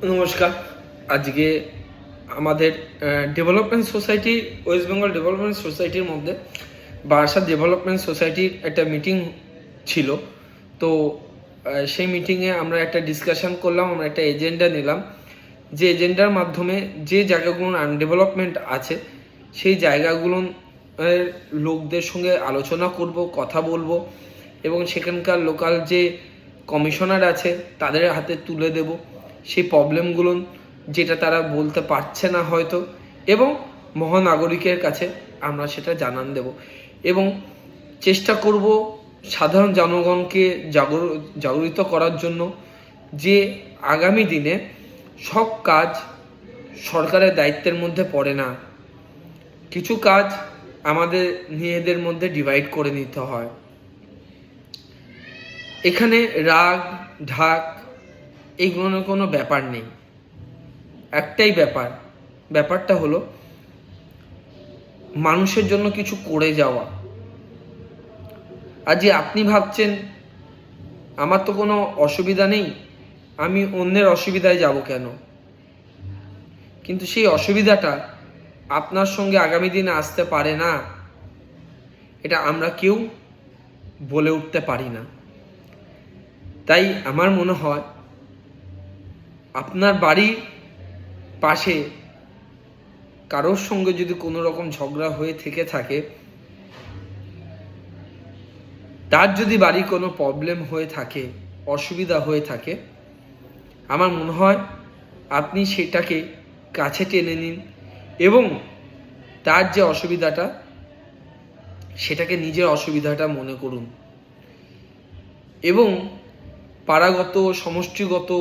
নমস্কার। আজকে আমাদের development society, West Bengal development সোসাইটির মধ্যে বারাসাত ডেভেলপমেন্ট সোসাইটির একটা মিটিং ছিল। তো সেই মিটিংয়ে আমরা একটা ডিসকাশন করলাম, আমরা একটা এজেন্ডা নিলাম, যে এজেন্ডার মাধ্যমে যে জায়গাগুলো আনডেভেলপমেন্ট আছে সেই জায়গাগুলোর লোকদের সঙ্গে আলোচনা করব, কথা বলবো এবং সেখানকার লোকাল যে কমিশনার আছে তাদের হাতে তুলে দেব সেই প্রবলেমগুলো, যেটা তারা বলতে পারছে না হয়তো, এবং মহানাগরিকের কাছে আমরা সেটা জানান দেব এবং চেষ্টা করব সাধারণ জনগণকে জাগরিত করার জন্য যে আগামী দিনে সব কাজ সরকারের দায়িত্বের মধ্যে পড়ে না, কিছু কাজ আমাদের নিজেদের মধ্যে ডিভাইড করে নিতে হয়। এখানে রাগ ঢাক এইগুলোর কোনো ব্যাপার নেই, একটাই ব্যাপারটা হলো মানুষের জন্য কিছু করে যাওয়া। আজ আপনি ভাবছেন আমার তো কোনো অসুবিধা নেই, আমি অন্যের অসুবিধায় যাব কেন, কিন্তু সেই অসুবিধাটা আপনার সঙ্গে আগামী দিনে আসতে পারে না, এটা আমরা কেউ বলে উঠতে পারি না। তাই আমার মনে হয় আপনার বাড়ির পাশে কারোর সঙ্গে যদি কোনো রকম ঝগড়া হয়ে থেকে থাকে, তার যদি বাড়ি কোনো প্রবলেম হয়ে থাকে, অসুবিধা হয়ে থাকে, আমার মনে হয় আপনি সেটাকে কাছে টেনে নিন এবং তার যে অসুবিধাটা সেটাকে নিজের অসুবিধাটা মনে করুন এবং পাড়াগত সমষ্টিগত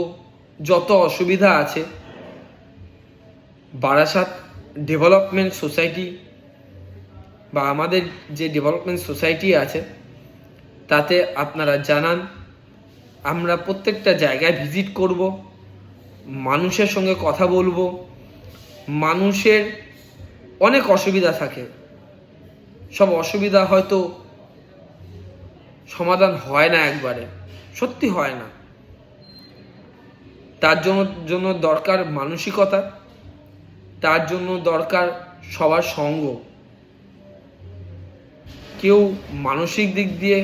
যত অসুবিধা আছে বারাসাত ডেভেলপমেন্ট সোসাইটি বা আমাদের যে ডেভেলপমেন্ট সোসাইটি আছে তাতে আপনারা জানান। আমরা প্রত্যেকটা জায়গায় ভিজিট করব, মানুষের সঙ্গে কথা বলবো। মানুষের অনেক অসুবিধা থাকে, সব অসুবিধা হয়তো সমাধান হয় না, একবারে সত্যি হয় না। তার জন্য দরকার মানসিকতা, তার জন্য দরকার সবার সঙ্গ। কেউ মানসিক দিক দিয়ে,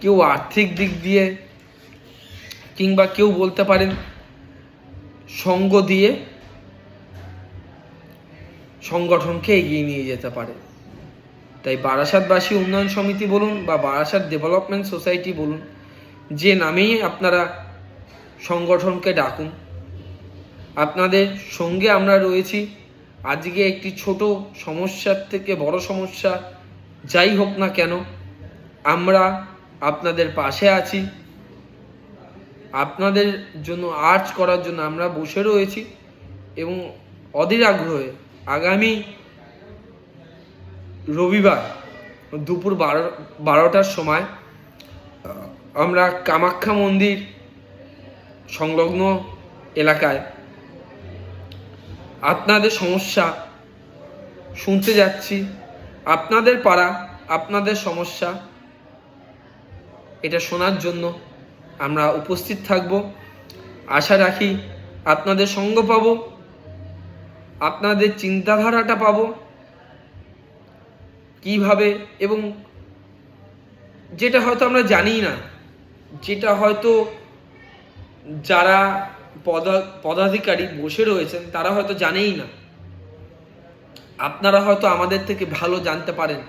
কেউ আর্থিক দিক দিয়ে, কিংবা কেউ বলতে পারেন সঙ্গ দিয়ে সংগঠনকে এগিয়ে নিয়ে যেতে পারে। তাই বারাসাতবাসী উন্নয়ন সমিতি বলুন বা বারাসাত ডেভেলপমেন্ট সোসাইটি বলুন, যে নামেই আপনারা সংগঠনকে ডাকুন, আপনাদের সঙ্গে আমরা রয়েছি। আজকে একটি ছোট সমস্যার থেকে বড় সমস্যা যাই হোক না কেন, আমরা আপনাদের পাশে আছি। আপনাদের জন্য আর্জ করার জন্য আমরা বসে রয়েছি এবং অধীর আগ্রহে আগামী রবিবার দুপুর 12টার সময় আমরা কামাখ্যা মন্দির সংলগ্ন এলাকায় আপনাদের সমস্যা শুনতে যাচ্ছি। আপনাদের পাড়া, আপনাদের সমস্যা, এটা শোনার জন্য আমরা উপস্থিত থাকব। আশা রাখি আপনাদের সঙ্গ পাব, আপনাদের চিন্তাধারাটা পাব কিভাবে, এবং যেটা হয়তো আমরা জানি না, যেটা হয়তো যারা পদাধিকারী বসে রয়েছেন তারা হয়তো জানেই না, আপনারা হয়তো আমাদের থেকে ভালো জানতে পারেন।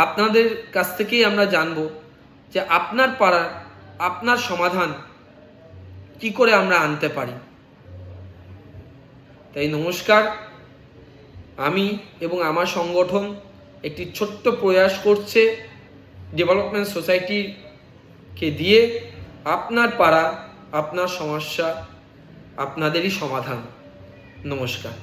আপনাদের কাছ থেকেই আমরা জানব যে আপনার পাড়ার আপনার সমাধান কি করে আমরা আনতে পারি। তাই নমস্কার, আমি এবং আমার সংগঠন একটি ছোট্ট প্রয়াস করছে ডেভেলপমেন্ট সোসাইটিকে দিয়ে আপনার পাড়া, আপনার সমস্যা, আপনাদেরই সমাধান। নমস্কার।